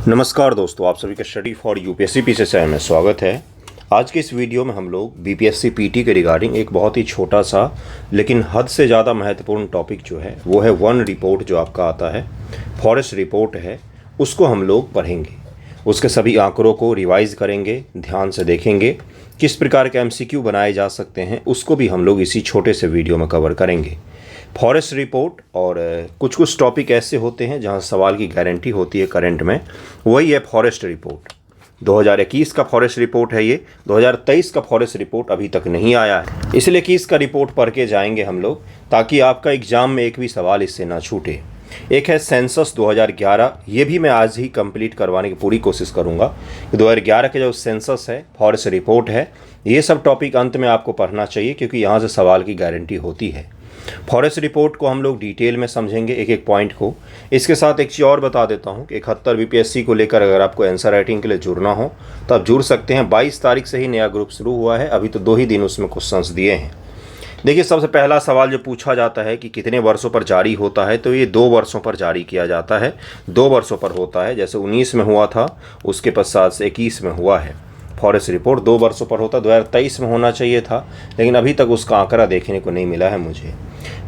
नमस्कार दोस्तों, आप सभी का स्टडी फॉर यूपीएससी पीसीएसआई में स्वागत है। आज के इस वीडियो में हम लोग बीपीएससी पीटी के रिगार्डिंग एक बहुत ही छोटा सा लेकिन हद से ज़्यादा महत्वपूर्ण टॉपिक जो है वो है वन रिपोर्ट जो आपका आता है, फॉरेस्ट रिपोर्ट है, उसको हम लोग पढ़ेंगे। उसके सभी आंकड़ों को रिवाइज़ करेंगे, ध्यान से देखेंगे, किस प्रकार के एमसीक्यू बनाए जा सकते हैं उसको भी हम लोग इसी छोटे से वीडियो में कवर करेंगे। फॉरेस्ट रिपोर्ट और कुछ कुछ टॉपिक ऐसे होते हैं जहां सवाल की गारंटी होती है करंट में, वही है फॉरेस्ट रिपोर्ट। 2021 का फॉरेस्ट रिपोर्ट है ये, 2023 का फॉरेस्ट रिपोर्ट अभी तक नहीं आया है, इसलिए कि इसका रिपोर्ट पढ़ के जाएंगे हम लोग ताकि आपका एग्ज़ाम में एक भी सवाल इससे ना छूटे। एक है सेंसस 2011, ये भी मैं आज ही कंप्लीट करवाने की पूरी कोशिश करूंगा कि 2011 के जो सेंसस है, फॉरेस्ट रिपोर्ट है, ये सब टॉपिक अंत में आपको पढ़ना चाहिए क्योंकि यहाँ से सवाल की गारंटी होती है। फॉरेस्ट रिपोर्ट को हम लोग डिटेल में समझेंगे एक एक पॉइंट को। इसके साथ एक चीज़ और बता देता हूँ कि 71 बीपीएससी को लेकर अगर आपको आंसर राइटिंग के लिए जुड़ना हो तो आप जुड़ सकते हैं। 22 तारीख से ही नया ग्रुप शुरू हुआ है, अभी तो 2 ही दिन उसमें क्वेश्चंस दिए हैं। देखिए, सबसे पहला सवाल जो पूछा जाता है कि कितने वर्षों पर जारी होता है, तो ये 2 वर्षों पर जारी किया जाता है, 2 वर्षों पर होता है। जैसे 19 में हुआ था, उसके पश्चात से 21 में हुआ है। फॉरेस्ट रिपोर्ट 2 वर्षों पर होता, 2023 में होना चाहिए था, लेकिन अभी तक उसका आंकड़ा देखने को नहीं मिला है मुझे।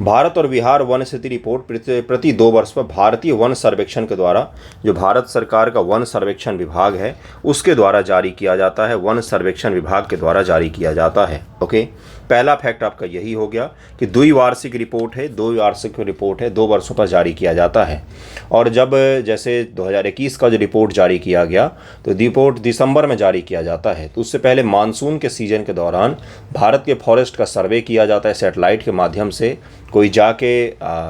भारत और बिहार वन स्थिति रिपोर्ट प्रति 2 वर्ष पर भारतीय वन सर्वेक्षण के द्वारा, जो भारत सरकार का वन सर्वेक्षण विभाग है उसके द्वारा जारी किया जाता है, वन सर्वेक्षण विभाग के द्वारा जारी किया जाता है। ओके, पहला फैक्ट आपका यही हो गया कि द्विवार्षिक रिपोर्ट है, 2 वार्षिक रिपोर्ट है, 2 वर्षों पर जारी किया जाता है। और जब जैसे 2021 का जो रिपोर्ट जारी किया गया तो रिपोर्ट दिसंबर में जारी किया जाता है, तो उससे पहले मानसून के सीजन के दौरान भारत के फॉरेस्ट का सर्वे किया जाता है सैटेलाइट के माध्यम से। कोई जाके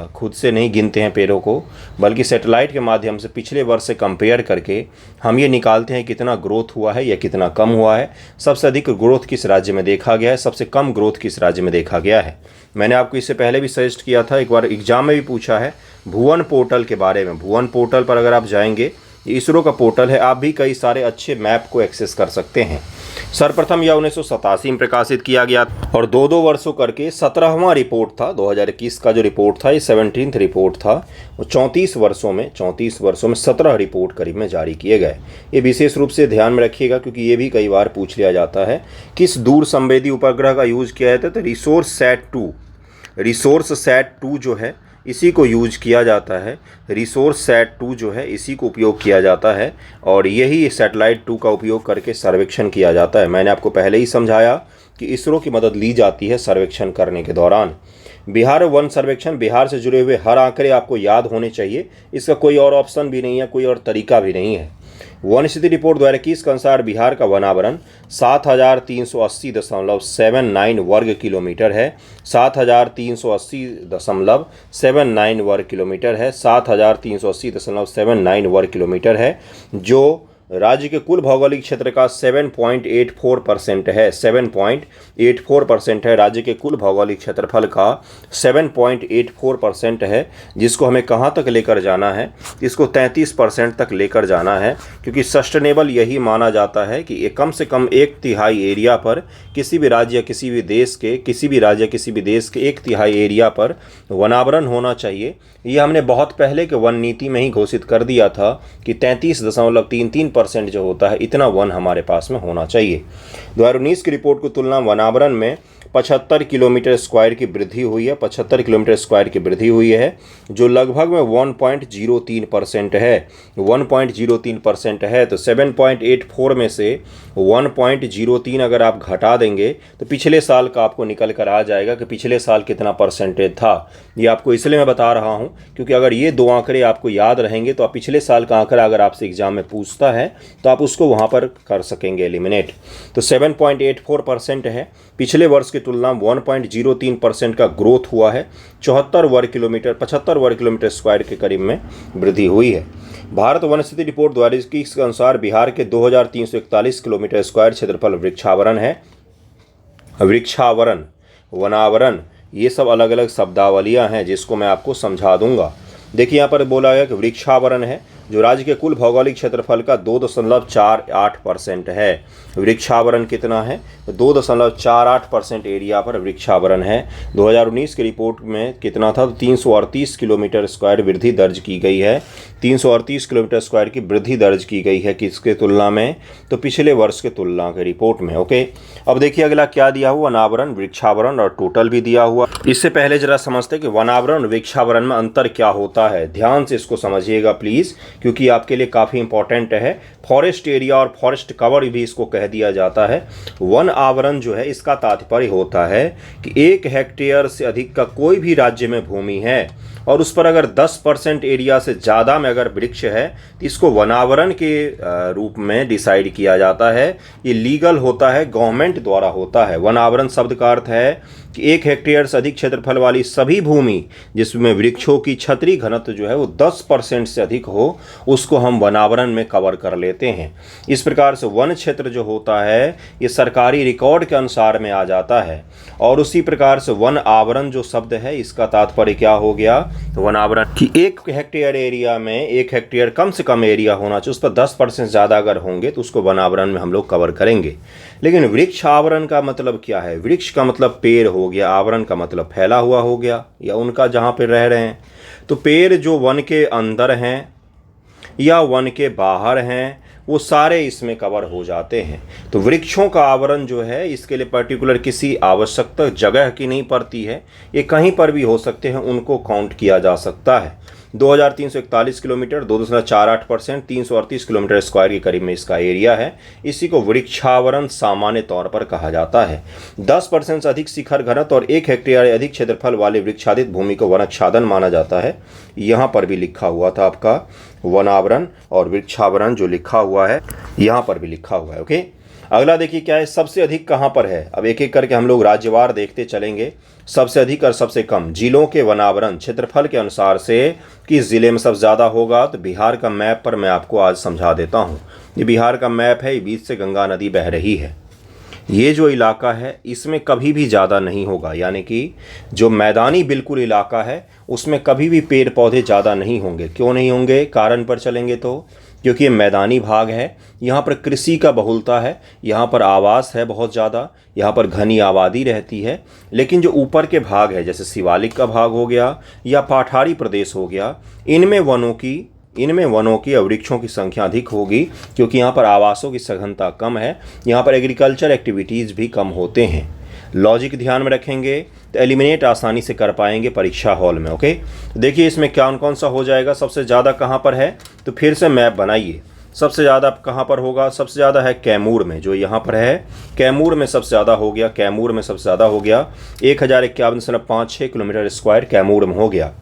खुद से नहीं गिनते हैं पेड़ों को, बल्कि सैटेलाइट के माध्यम से पिछले वर्ष से कंपेयर करके हम ये निकालते हैं कितना ग्रोथ हुआ है या कितना कम हुआ है, सबसे अधिक ग्रोथ किस राज्य में देखा गया है, सबसे कम ग्रोथ किस राज्य में देखा गया है। मैंने आपको इससे पहले भी सजेस्ट किया था, एक बार एग्जाम में भी पूछा है भुवन पोर्टल के बारे में। भुवन पोर्टल पर अगर आप जाएंगे, इसरो का पोर्टल है, आप भी कई सारे अच्छे मैप को एक्सेस कर सकते हैं। सर्वप्रथम यह 1987 में प्रकाशित किया गया और 2-2 वर्षों करके 17वां रिपोर्ट था। 2021 का जो रिपोर्ट था ये 17th रिपोर्ट था। 34 वर्षों में 17 रिपोर्ट करीब में जारी किए गए। ये विशेष रूप से ध्यान में रखिएगा क्योंकि ये भी कई बार पूछ लिया जाता है। किस दूर संवेदी उपग्रह का यूज किया जाता है, तो रिसोर्स सैट 2 जो है इसी को यूज किया जाता है। रिसोर्स सैट 2 जो है इसी को उपयोग किया जाता है और यही सैटेलाइट 2 का उपयोग करके सर्वेक्षण किया जाता है। मैंने आपको पहले ही समझाया कि इसरो की मदद ली जाती है सर्वेक्षण करने के दौरान। बिहार वन सर्वेक्षण, बिहार से जुड़े हुए हर आंकड़े आपको याद होने चाहिए, इसका कोई और ऑप्शन भी नहीं है, कोई और तरीका भी नहीं है। वन स्थिति रिपोर्ट 2021 के अनुसार बिहार का वनावरण 7380.79 वर्ग किलोमीटर है, 7380.79 वर्ग किलोमीटर है, 7380.79 वर्ग किलोमीटर है, जो राज्य के कुल भौगोलिक क्षेत्र का 7.84% है। 7.84% है राज्य के कुल भौगोलिक क्षेत्रफल का, 7.84% है, जिसको हमें कहाँ तक लेकर जाना है, इसको 33% तक लेकर जाना है, क्योंकि सस्टेनेबल यही माना जाता है कि कम से कम 1/3 एरिया पर किसी भी राज्य किसी भी देश के 1/3 एरिया पर वनावरण होना चाहिए। ये हमने बहुत पहले के वन नीति में ही घोषित कर दिया था कि 33.33% जो होता है इतना वन हमारे पास में होना चाहिए। 2019 की रिपोर्ट की तुलना वनावरण में 75 किलोमीटर स्क्वायर की वृद्धि हुई है, 75 किलोमीटर स्क्वायर की वृद्धि हुई है, जो लगभग में 1.03% है। 1.03% है, तो 7.84 में से 1.03 अगर आप घटा देंगे तो पिछले साल का आपको निकल कर आ जाएगा कि पिछले साल कितना परसेंटेज था। ये आपको इसलिए मैं बता रहा हूँ क्योंकि अगर ये 2 आंकड़े आपको याद रहेंगे तो आप पिछले साल का आंकड़ा अगर आपसे एग्जाम में पूछता है तो आप उसको वहाँ पर कर सकेंगे एलिमिनेट। तो 7.84% है, पिछले वर्ष की तुलना में 1.03% का ग्रोथ हुआ है। 75 वर्ग किलोमीटर स्क्वायर के करीब में वृद्धि हुई है। भारत वन स्थिति रिपोर्ट 2021 के अनुसार बिहार के 2341 किलोमीटर स्क्वायर क्षेत्रफल वृक्षावरण है। वृक्षावरण, वनावरण, ये सब अलग अलग शब्दावलियां हैं जिसको मैं आपको समझा दूंगा। देखिए यहाँ पर बोला गया कि वृक्षावरण है, जो राज्य के कुल भौगोलिक क्षेत्रफल का 2.48% है। वृक्षावरण कितना है? 2.48% एरिया पर वृक्षावरण है। 2019 की रिपोर्ट में कितना था? 338 किलोमीटर स्क्वायर वृद्धि दर्ज की गई है। 338 किलोमीटर स्क्वायर की वृद्धि दर्ज की गई है किसके तुलना में? तो पिछले वर्ष के तुलना के रिपोर्ट में। ओके, अब देखिए अगला क्या दिया हुआ, वनावरण, वृक्षावरण और टोटल भी दिया हुआ। इससे पहले जरा समझते कि वनावरण और वृक्षावरण में अंतर क्या होता है। ध्यान से इसको समझिएगा प्लीज, क्योंकि आपके लिए काफी इंपॉर्टेंट है। फॉरेस्ट एरिया और फॉरेस्ट कवर भी इसको कह दिया जाता है। वन आवरण जो है इसका तात्पर्य होता है कि 1 हेक्टेयर से अधिक का कोई भी राज्य में भूमि है और उस पर अगर 10% एरिया से ज़्यादा में अगर वृक्ष है तो इसको वनावरण के रूप में डिसाइड किया जाता है। ये लीगल होता है, गवर्नमेंट द्वारा होता है। वनावरण शब्द का अर्थ है कि 1 हेक्टेयर से अधिक क्षेत्रफल वाली सभी भूमि जिसमें वृक्षों की छतरी घनत्व जो है वो 10% से अधिक हो, उसको हम वनावरण में कवर कर लेते हैं। इस प्रकार से वन क्षेत्र जो होता है ये सरकारी रिकॉर्ड के अनुसार में आ जाता है। और उसी प्रकार से वन आवरण जो शब्द है इसका तात्पर्य क्या हो गया? वनावरण कि 1 हेक्टेयर एरिया में 1 हेक्टेयर कम से कम एरिया होना चाहिए, उस पर 10% ज़्यादा अगर होंगे तो उसको वनावरण में हम लोग कवर करेंगे। लेकिन वृक्ष आवरण का मतलब क्या है? वृक्ष का मतलब पेड़ हो गया, आवरण का मतलब फैला हुआ हो गया या उनका जहाँ पे रह रहे हैं। तो पेड़ जो वन के अंदर हैं या वन के बाहर हैं वो सारे इसमें कवर हो जाते हैं। तो वृक्षों का आवरण जो है इसके लिए पर्टिकुलर किसी आवश्यकता जगह की नहीं पड़ती है, ये कहीं पर भी हो सकते हैं, उनको काउंट किया जा सकता है। 2341 किलोमीटर 2.48% 338 किलोमीटर स्क्वायर के करीब में इसका एरिया है। इसी को वृक्षावरण सामान्य तौर पर कहा जाता है। 10% से अधिक शिखर घनत्व और 1 हेक्टेयर या अधिक क्षेत्रफल वाले वृक्षादित भूमि को वनाच्छादन माना जाता है। यहाँ पर भी लिखा हुआ था आपका वनावरण और वृक्षावरण जो लिखा हुआ है यहाँ पर भी लिखा हुआ है। ओके, अगला देखिए क्या है, सबसे अधिक कहाँ पर है। अब एक एक करके हम लोग राज्यवार देखते चलेंगे। सबसे अधिक और सबसे कम जिलों के वनावरण क्षेत्रफल के अनुसार से किस जिले में सबसे ज़्यादा होगा, तो बिहार का मैप पर मैं आपको आज समझा देता हूँ। ये बिहार का मैप है, बीच से गंगा नदी बह रही है। ये जो इलाका है इसमें कभी भी ज़्यादा नहीं होगा, यानी कि जो मैदानी बिल्कुल इलाका है उसमें कभी भी पेड़ पौधे ज़्यादा नहीं होंगे। क्यों नहीं होंगे? कारण पर चलेंगे तो क्योंकि ये मैदानी भाग है, यहाँ पर कृषि का बहुलता है, यहाँ पर आवास है बहुत ज़्यादा, यहाँ पर घनी आबादी रहती है। लेकिन जो ऊपर के भाग है जैसे शिवालिक का भाग हो गया या पठारी प्रदेश हो गया, इनमें वनों की और वृक्षों की संख्या अधिक होगी, क्योंकि यहाँ पर आवासों की सघनता कम है, यहाँ पर एग्रीकल्चर एक्टिविटीज़ भी कम होते हैं। लॉजिक ध्यान में रखेंगे तो एलिमिनेट आसानी से कर पाएंगे परीक्षा हॉल में। ओके, देखिए इसमें कौन सा हो जाएगा। सबसे ज़्यादा कहाँ पर है, तो फिर से मैप बनाइए। सबसे ज़्यादा कहाँ पर होगा? सबसे ज़्यादा है कैमूर में, जो यहाँ पर है कैमूर में सबसे ज़्यादा हो गया। कैमूर में सबसे ज़्यादा हो गया 1051.56 किलोमीटर स्क्वायर कैमूर में हो गया।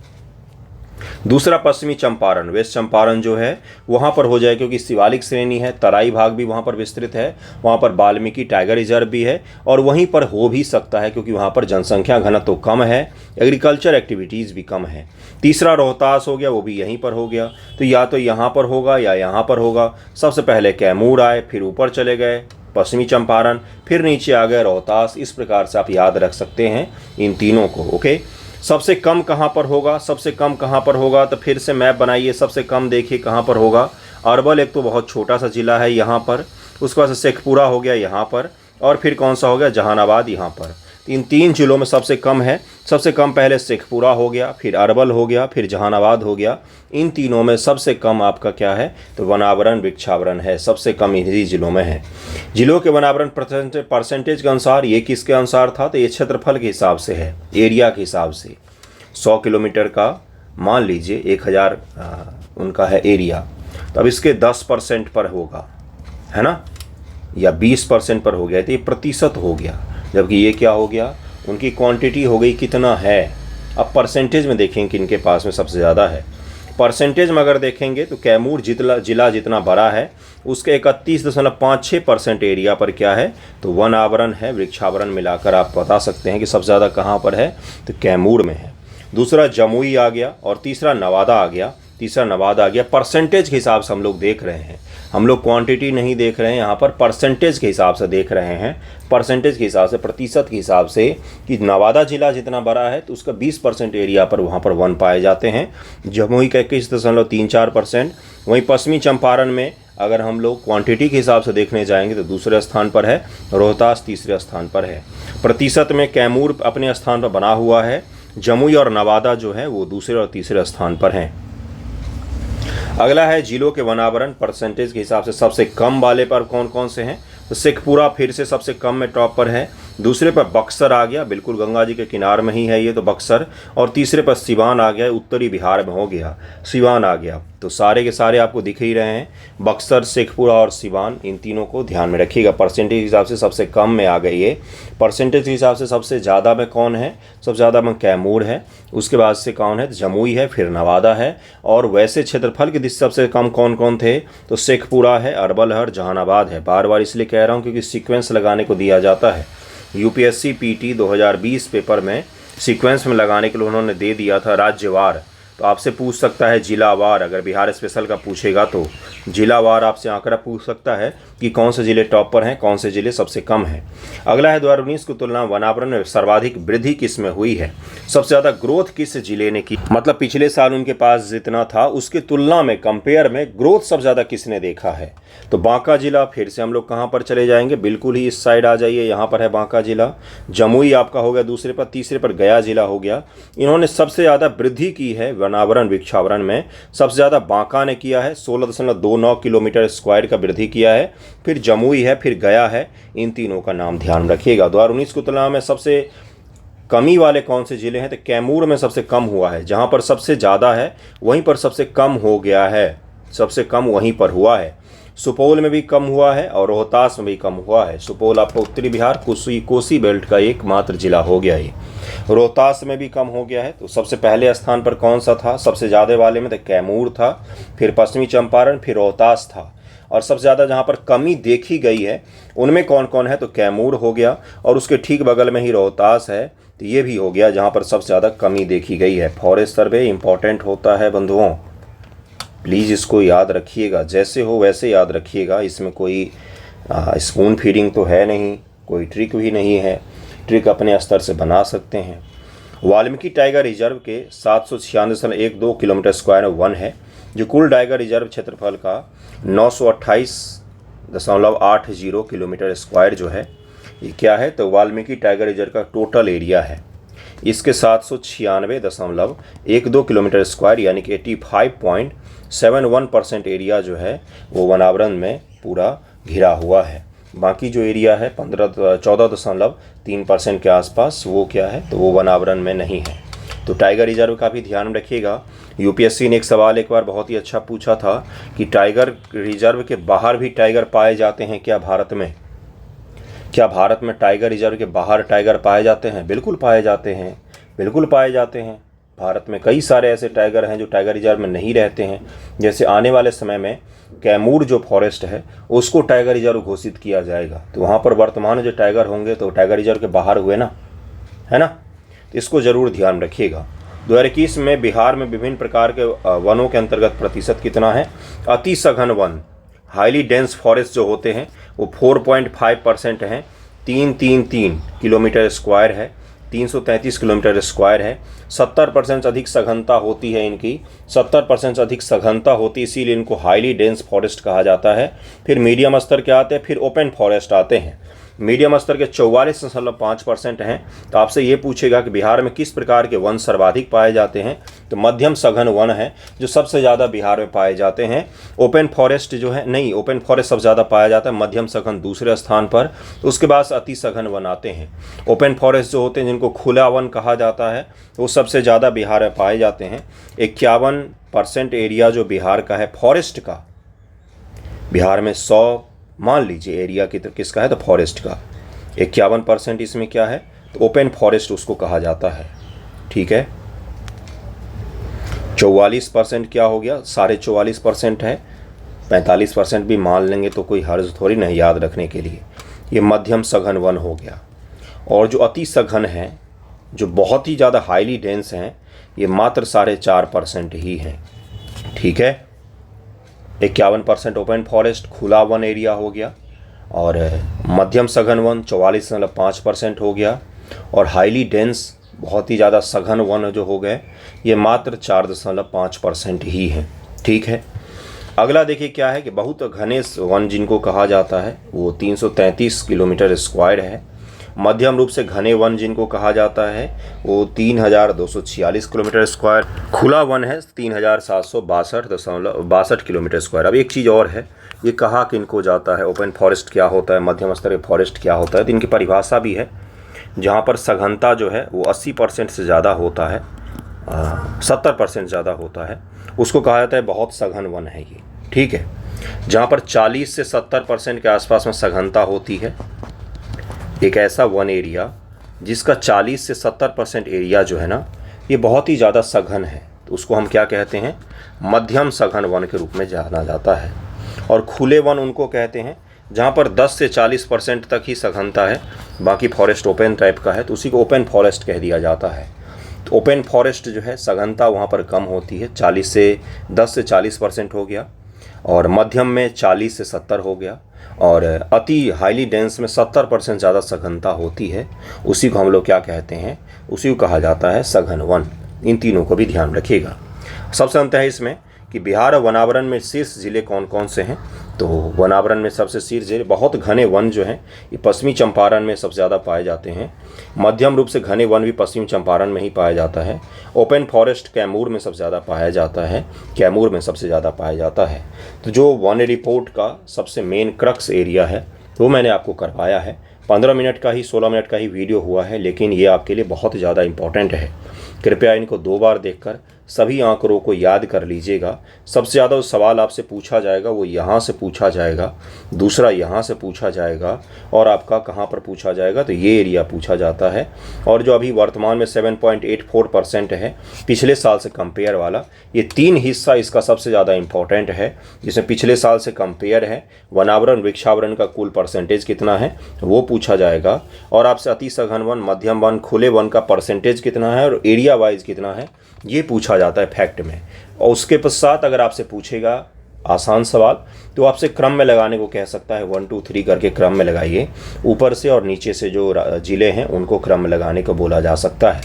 दूसरा पश्चिमी चंपारण, वेस्ट चंपारण जो है वहाँ पर हो जाए, क्योंकि शिवालिक श्रेणी है, तराई भाग भी वहाँ पर विस्तृत है, वहाँ पर वाल्मीकि टाइगर रिजर्व भी है और वहीं पर हो भी सकता है क्योंकि वहाँ पर जनसंख्या घनत्व तो कम है, एग्रीकल्चर एक्टिविटीज़ भी कम है। तीसरा रोहतास हो गया, वो भी यहीं पर हो गया। तो या तो यहाँ पर होगा या यहाँ पर होगा। सबसे पहले कैमूर आए, फिर ऊपर चले गए पश्चिमी चंपारण, फिर नीचे आ गए रोहतास। इस प्रकार से आप याद रख सकते हैं इन तीनों को। ओके, सबसे कम कहाँ पर होगा? सबसे कम कहाँ पर होगा, तो फिर से मैप बनाइए। सबसे कम देखिए कहाँ पर होगा। अरवल एक तो बहुत छोटा सा जिला है यहाँ पर, उसके बाद शेखपुरा हो गया यहाँ पर, और फिर कौन सा हो गया? जहानाबाद यहाँ पर। इन 3 जिलों में सबसे कम है। सबसे कम पहले शेखपुरा हो गया, फिर अरवल हो गया, फिर जहानाबाद हो गया। इन तीनों में सबसे कम आपका क्या है? तो वनावरण वृक्षावरण है, सबसे कम इन्हीं जिलों में है। जिलों के वनावरण परसेंटेज के अनुसार ये किसके अनुसार था? तो ये क्षेत्रफल के हिसाब से है, एरिया के हिसाब से। 100 किलोमीटर का मान लीजिए 1000 उनका है एरिया, तो अब इसके 10% पर होगा, है ना, या 20% पर हो गया, तो ये प्रतिशत हो गया। जबकि ये क्या हो गया? उनकी क्वांटिटी हो गई कितना है। अब परसेंटेज में देखेंगे कि इनके पास में सबसे ज़्यादा है। परसेंटेज में अगर देखेंगे तो कैमूर जिला जितना बड़ा है उसके 31.56% एरिया पर क्या है? तो वन आवरण है, वृक्षावरण मिलाकर आप बता सकते हैं कि सबसे ज़्यादा कहाँ पर है, तो कैमूर में है। दूसरा जमुई आ गया और तीसरा नवादा आ गया। तीसरा नवादा आ गया। परसेंटेज के हिसाब से हम लोग देख रहे हैं, हम लोग क्वांटिटी नहीं देख रहे हैं, यहाँ पर परसेंटेज के हिसाब से देख रहे हैं, परसेंटेज के हिसाब से, प्रतिशत के हिसाब से कि नवादा जिला जितना बड़ा है तो उसका 20% एरिया पर वहाँ पर वन पाए जाते हैं। जमुई का 21.34%। वहीं पश्चिमी चंपारण में अगर हम लोग क्वांटिटी के हिसाब से देखने जाएंगे तो दूसरे स्थान पर है, रोहतास तीसरे स्थान पर है। प्रतिशत में कैमूर अपने स्थान पर बना हुआ है, जमुई और नवादा जो है वो दूसरे और तीसरे स्थान पर हैं। अगला है जिलों के वनावरण परसेंटेज के हिसाब से सबसे कम वाले पर कौन कौन से हैं, तो शेखपुरा फिर से सबसे कम में टॉप पर है, दूसरे पर बक्सर आ गया, बिल्कुल गंगा जी के किनारे में ही है ये तो बक्सर, और तीसरे पर सिवान आ गया, उत्तरी बिहार में हो गया, सिवान आ गया। तो सारे के सारे आपको दिख ही रहे हैं, बक्सर, शेखपुरा और सिवान, इन तीनों को ध्यान में रखिएगा। परसेंटेज के हिसाब से सबसे कम में आ गई है। परसेंटेज के हिसाब से सबसे ज़्यादा में कौन है, सबसे ज़्यादा में कैमूर है, उसके बाद से कौन है, जमुई है, फिर नवादा है। और वैसे क्षेत्रफल के दृष्टि सबसे कम कौन कौन थे, तो शेखपुरा है, अरवल है, जहानाबाद है। बार बार इसलिए कह रहा हूँ क्योंकि सीक्वेंस लगाने को दिया जाता है। यूपीएससी पीटी 2020 पेपर में सीक्वेंस में लगाने के लिए उन्होंने दे दिया था राज्यवार, तो आपसे पूछ सकता है जिलावार, अगर बिहार स्पेशल का पूछेगा तो जिलावार आपसे आंकड़ा पूछ सकता है कि कौन से ज़िले टॉप पर हैं, कौन से ज़िले सबसे कम हैं। अगला है 2019 की तुलना वनावरण में सर्वाधिक वृद्धि किस में हुई है, सबसे ज़्यादा ग्रोथ किस ज़िले ने की, मतलब पिछले साल उनके पास जितना था उसकी तुलना में कंपेयर में ग्रोथ सबसे ज़्यादा किसने देखा है, तो बांका जिला। फिर से हम लोग कहाँ पर चले जाएंगे, बिल्कुल ही इस साइड आ जाइए, यहाँ पर है बांका जिला। जमुई आपका हो गया दूसरे पर, तीसरे पर गया जिला हो गया। इन्होंने सबसे ज़्यादा वृद्धि की है वनावरण वृक्षावरण में, सबसे ज़्यादा बांका ने किया है, 16.29 किलोमीटर स्क्वायर का वृद्धि किया है। फिर जमुई है, फिर गया है, इन तीनों का नाम ध्यान रखिएगा। 2019 की तुलना में सबसे कमी वाले कौन से ज़िले हैं, तो कैमूर में सबसे कम हुआ है, जहाँ पर सबसे ज़्यादा है वहीं पर सबसे कम हो गया है, सबसे कम वहीं पर हुआ है। सुपौल में भी कम हुआ है और रोहतास में भी कम हुआ है। सुपौल आपका उत्तरी बिहार कोसी बेल्ट का एकमात्र जिला हो गया है। रोहतास में भी कम हो गया है। तो सबसे पहले स्थान पर कौन सा था, सबसे ज़्यादा वाले में तो कैमूर था, फिर पश्चिमी चंपारण, फिर रोहतास था। और सबसे ज़्यादा जहाँ पर कमी देखी गई है उनमें कौन कौन है, तो कैमूर हो गया, और उसके ठीक बगल में ही रोहतास है, तो ये भी हो गया जहाँ पर सबसे ज़्यादा कमी देखी गई है। फॉरेस्ट सर्वे इंपॉर्टेंट होता है बंधुओं, प्लीज़ इसको याद रखिएगा, जैसे हो वैसे याद रखिएगा। इसमें कोई स्पून फीडिंग तो है नहीं, कोई ट्रिक भी नहीं है, ट्रिक अपने स्तर से बना सकते हैं। वाल्मीकि टाइगर रिजर्व के 796.12 किलोमीटर स्क्वायर में वन है, जो कुल टाइगर रिजर्व क्षेत्रफल का 928.80 किलोमीटर स्क्वायर जो है ये क्या है, तो वाल्मीकि टाइगर रिजर्व का टोटल एरिया है। इसके 796.12 किलोमीटर स्क्वायर यानी कि 85.71% एरिया जो है वो वनावरण में पूरा घिरा हुआ है। बाकी जो एरिया है 14.3% के आसपास वो क्या है, तो वो वनावरण में नहीं है। तो टाइगर रिजर्व का भी ध्यान रखिएगा। यूपीएससी ने एक सवाल एक बार बहुत ही अच्छा पूछा था कि टाइगर रिजर्व के बाहर भी टाइगर पाए जाते हैं क्या भारत में, क्या भारत में टाइगर रिजर्व के बाहर टाइगर पाए जाते हैं? बिल्कुल पाए जाते हैं, बिल्कुल पाए जाते हैं। भारत में कई सारे ऐसे टाइगर हैं जो टाइगर रिजर्व में नहीं रहते हैं। जैसे आने वाले समय में कैमूर जो फॉरेस्ट है उसको टाइगर रिजर्व घोषित किया जाएगा, तो वहाँ पर वर्तमान जो टाइगर होंगे तो टाइगर रिजर्व के बाहर हुए ना, है ना, तो इसको ज़रूर ध्यान रखिएगा। 2021 में बिहार में विभिन्न प्रकार के वनों के अंतर्गत प्रतिशत कितना है, अति सघन वन हाईली डेंस फॉरेस्ट जो होते हैं वो 4.5% हैं, 333 किलोमीटर स्क्वायर है, 333 किलोमीटर स्क्वायर है। 70% अधिक सघनता होती है इनकी, 70% अधिक सघनता होती है, इसीलिए इनको हाईली डेंस फॉरेस्ट कहा जाता है। फिर मीडियम स्तर के आते हैं, फिर ओपन फॉरेस्ट आते हैं। मीडियम स्तर के 44.5% हैं। तो आपसे ये पूछेगा कि बिहार में किस प्रकार के वन सर्वाधिक पाए जाते हैं, तो मध्यम सघन वन है जो सबसे ज़्यादा बिहार में पाए जाते हैं। ओपन फॉरेस्ट जो है नहीं, ओपन फॉरेस्ट सबसे ज़्यादा पाया जाता है, मध्यम सघन दूसरे स्थान पर, तो उसके बाद अति सघन वन आते हैं। ओपन फॉरेस्ट जो होते हैं जिनको खुला वन कहा जाता है वो सबसे ज़्यादा बिहार में पाए जाते हैं। 51% एरिया जो बिहार का है फॉरेस्ट का, बिहार में 100 मान लीजिए एरिया किसका है, तो फॉरेस्ट का 51% इसमें क्या है, तो ओपन फॉरेस्ट उसको कहा जाता है। ठीक है, 44% क्या हो गया, 44.5% है, 45% भी मान लेंगे तो कोई हर्ज थोड़ी नहीं याद रखने के लिए। ये मध्यम सघन वन हो गया। और जो अति सघन हैं, जो बहुत ही ज़्यादा हाईली डेंस हैं, ये मात्र 4.5% ही हैं। ठीक है। 51% ओपन फॉरेस्ट खुला वन एरिया हो गया, और मध्यम सघन वन 44.5% हो गया, और हाईली डेंस बहुत ही ज़्यादा सघन वन जो हो गए ये मात्र 4.5% ही हैं। ठीक है। अगला देखिए क्या है कि बहुत घने वन जिनको कहा जाता है वो 333 किलोमीटर स्क्वायर है। मध्यम रूप से घने वन जिनको कहा जाता है वो 3246 किलोमीटर स्क्वायर। खुला वन है 3762.62 किलोमीटर स्क्वायर। अब एक चीज़ और है, ये कहा कि इनको जाता है ओपन फॉरेस्ट क्या होता है, मध्यम स्तर के फॉरेस्ट क्या होता है, तो इनकी परिभाषा भी है। जहाँ पर सघनता जो है वो 80% से ज़्यादा होता है, 70% ज़्यादा होता है, उसको कहा जाता है बहुत सघन वन है ये। ठीक है। जहाँ पर 40 से 70% के आसपास में सघनता होती है, एक ऐसा वन एरिया जिसका 40 से 70% एरिया जो है ना ये बहुत ही ज़्यादा सघन है, तो उसको हम क्या कहते हैं, मध्यम सघन वन के रूप में जाना जाता है। और खुले वन उनको कहते हैं जहाँ पर 10 से 40% तक ही सघनता है, बाकी फॉरेस्ट ओपन टाइप का है, तो उसी को ओपन फॉरेस्ट कह दिया जाता है। तो ओपन फॉरेस्ट जो है सघनता वहाँ पर कम होती है, 10 से 40% हो गया, और मध्यम में 40 से 70 हो गया, और अति हाईली डेंस में 70% ज़्यादा सघनता होती है, उसी को हम लोग क्या कहते हैं, उसी को कहा जाता है सघन वन। इन तीनों को भी ध्यान रखिएगा। सबसे अंत है इसमें कि बिहार वनावरण में शीर्ष जिले कौन कौन से हैं, तो वनावरण में सबसे शीर्ष जिले, बहुत घने वन जो हैं ये पश्चिमी चंपारण में सबसे ज़्यादा पाए जाते हैं। मध्यम रूप से घने वन भी पश्चिमी चंपारण में ही पाया जाता है। ओपन फॉरेस्ट कैमूर में सबसे ज़्यादा पाया जाता है, कैमूर में सबसे ज़्यादा पाया जाता है। तो जो वन रिपोर्ट का सबसे मेन क्रक्स एरिया है वो मैंने आपको करवाया है। 15 मिनट का ही 16 मिनट का ही वीडियो हुआ है, लेकिन ये आपके लिए बहुत ज़्यादा इम्पॉर्टेंट है। कृपया इनको 2 बार देखकर सभी आंकड़ों को याद कर लीजिएगा। सबसे ज़्यादा जो सवाल आपसे पूछा जाएगा वो यहाँ से पूछा जाएगा, दूसरा यहाँ से पूछा जाएगा, और आपका कहाँ पर पूछा जाएगा, तो ये एरिया पूछा जाता है। और जो अभी वर्तमान में 7.84% है पिछले साल से कंपेयर वाला, ये 3 हिस्सा इसका सबसे ज़्यादा इम्पॉर्टेंट है, जिसमें पिछले साल से कंपेयर है, वनावरण वृक्षावरण का कुल परसेंटेज कितना है वो पूछा जाएगा, और आपसे अति सघन वन, मध्यम वन, खुले वन का परसेंटेज कितना है और एरिया वाइज कितना है ये पूछा जाता है फैक्ट में। और उसके पश्चात अगर आपसे पूछेगा आसान सवाल तो आपसे क्रम में लगाने को कह सकता है, 1 2 3 करके क्रम में लगाइए, ऊपर से और नीचे से जो जिले हैं उनको क्रम में लगाने को बोला जा सकता है।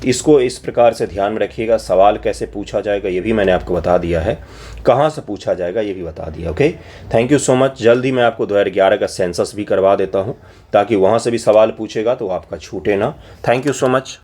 इसको इस प्रकार से ध्यान में रखिएगा। सवाल कैसे पूछा जाएगा ये भी मैंने आपको बता दिया है, कहाँ से पूछा जाएगा ये भी बता दिया। Okay, thank you so much. जल्द ही मैं आपको 2011 का सेंसस भी करवा देता हूँ, ताकि वहाँ से भी सवाल पूछेगा तो आपका छूटे ना। Thank you so much.